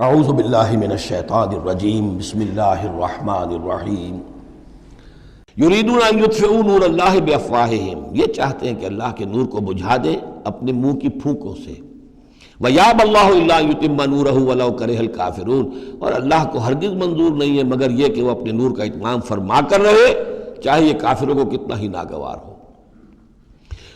اعوذ باللہ من الشیطان الرجیم بسم اللہ الرحمن الرحیم یریدون ان یطفئوا نور اللہ بافواہہم، یہ چاہتے ہیں کہ اللہ کے نور کو بجھا دیں اپنے منہ کی پھونکوں سے۔ وَيَأْبَى اللَّهُ إِلَّا أَن يُتِمَّ نُورَهُ وَلَوْ كَرِهَ الْكَافِرُونَ، اور اللہ کو ہرگز منظور نہیں ہے مگر یہ کہ وہ اپنے نور کا اتمام فرما کر رہے، چاہے یہ کافروں کو کتنا ہی ناگوار ہو۔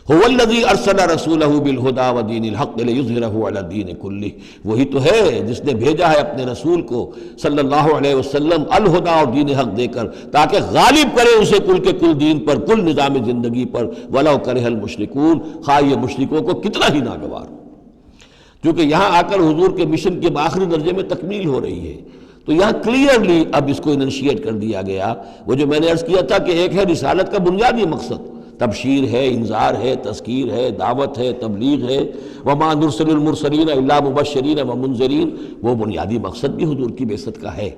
هُوَ الَّذِي أَرْسَلَ رَسُولَهُ بِالْهُدَى وَدِينِ الْحَقِّ لِيُظْهِرَهُ عَلَى الدِّينِ كُلِّهِ، وہی تو ہے جس نے بھیجا ہے اپنے رسول کو صلی اللہ علیہ وسلم الہدا اور دین حق دے کر، تاکہ غالب کرے اسے کل کے کل دین پر، کل نظام زندگی پر، وَلَوْ كَرِهَ الْمُشْرِكُونَ، خواہ یہ مشرکوں کو کتنا ہی ناگوار ہو۔ کیونکہ یہاں آ کر حضور کے مشن کے آخری درجے میں تکمیل ہو رہی ہے، تو یہاں کلیئرلی اب اس کو انشیٹ کر دیا گیا۔ وہ جو میں نے عرض کیا تھا کہ ایک ہے رسالت کا بنیادی مقصد، تبشیر ہے، انذار ہے، تذکیر ہے، دعوت ہے، تبلیغ ہے، وما نرسل المرسلین الا مبشرین ومنذرین، وہ بنیادی مقصد بھی حضور کی بعثت کا ہے۔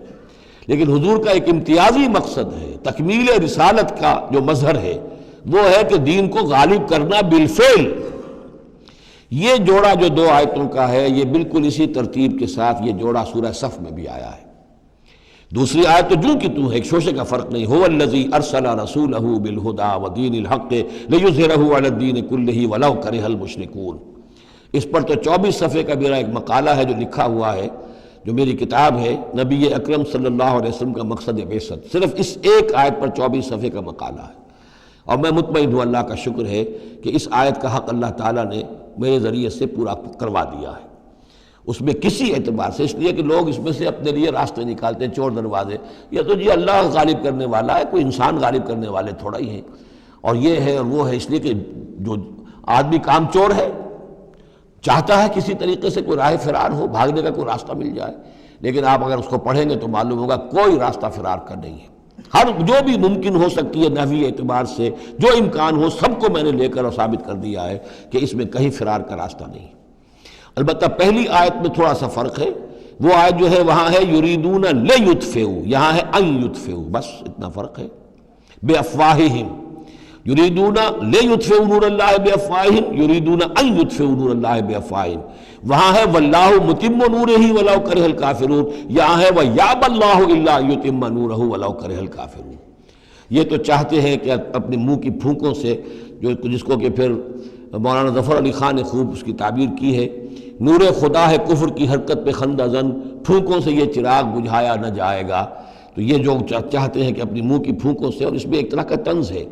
لیکن حضور کا ایک امتیازی مقصد ہے، تکمیل رسالت کا جو مظہر ہے وہ ہے کہ دین کو غالب کرنا بالفعل۔ یہ جوڑا جو دو آیتوں کا ہے، یہ بالکل اسی ترتیب کے ساتھ یہ جوڑا سورہ صف میں بھی آیا ہے۔ دوسری آیت تو جو کہ تو ہے، ایک شوشے کا فرق نہیں۔ هو الذی ارسل رسولہ بالہدی ودین الحق لیظہرہ علی الدین کلہ ولو کرہ المشرکون۔ اس پر تو 24 صفحے کا میرا ایک مقالہ ہے جو لکھا ہوا ہے، جو میری کتاب ہے نبی اکرم صلی اللہ علیہ وسلم کا مقصد بعثت، صرف اس ایک آیت پر 24 صفحے کا مقالہ ہے۔ اور میں مطمئن ہوں، اللہ کا شکر ہے کہ اس آیت کا حق اللہ تعالیٰ نے میرے ذریعے سے پورا کروا دیا ہے۔ اس میں کسی اعتبار سے، اس لیے کہ لوگ اس میں سے اپنے لیے راستے نکالتے ہیں، چور دروازے، یہ تو جی اللہ غالب کرنے والا ہے، کوئی انسان غالب کرنے والے تھوڑا ہی ہیں، اور یہ ہے اور وہ ہے، اس لیے کہ جو آدمی کام چور ہے، چاہتا ہے کسی طریقے سے کوئی راہ فرار ہو، بھاگنے کا کوئی راستہ مل جائے، لیکن آپ اگر اس کو پڑھیں گے تو معلوم ہوگا کوئی راستہ فرار کا نہیں ہے۔ ہر جو بھی ممکن ہو سکتی ہے نحوی اعتبار سے، جو امکان ہو، سب کو میں نے لے کر اور ثابت کر دیا ہے کہ اس میں کہیں فرار کا راستہ نہیں۔ البتہ پہلی آیت میں تھوڑا سا فرق ہے، وہ آیت جو ہے وہاں ہے یریدون لیطفئوا، یہاں ہے ان یطفئوا، بس اتنا فرق ہے۔ بافواہہم، یریدون لیطفئوا نور اللہ بافواہہم، یریدون ان یطفئوا نور اللہ بافواہہم۔ وہاں ہے واللہ متم نورہ ولو کرہ الکافرون، یہاں ہے ویأبی اللہ الا ان یتم نورہ ولو کرہ الکافرون۔ یہ تو چاہتے ہیں کہ اپنے منہ کی پھونکوں سے، جس کو کہ پھر مولانا ظفر علی خان نے خوب اس کی تعبیر کی ہے، نور خدا ہے کفر کی حرکت پہ خندہ زن، پھونکوں سے یہ چراغ بجھایا نہ جائے گا۔ تو یہ جو چاہتے ہیں کہ اپنی منہ کی پھونکوں سے، اور اس میں ایک طرح کا طنز ہے،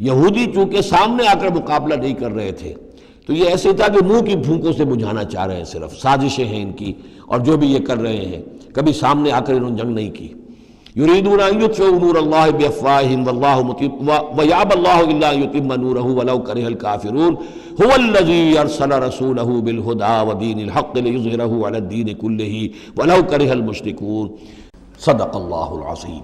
یہودی چونکہ سامنے آ کر مقابلہ نہیں کر رہے تھے تو یہ ایسے تھا کہ منہ کی پھونکوں سے بجھانا چاہ رہے ہیں، صرف سازشیں ہیں ان کی، اور جو بھی یہ کر رہے ہیں کبھی سامنے آ کر انہوں نے جنگ نہیں کی۔ یریدون ان یطفئوا نور اللہ بافواہہم واللہ متم ویأبی اللہ الا ان یتم نورہ ولو کرہ الکافرون۔ هو الذی ارسل رسولہ بالہدی ودین الحق لیظہرہ علی الدین کلہ ولو کرہ المشرکون۔ صدق اللہ العظیم۔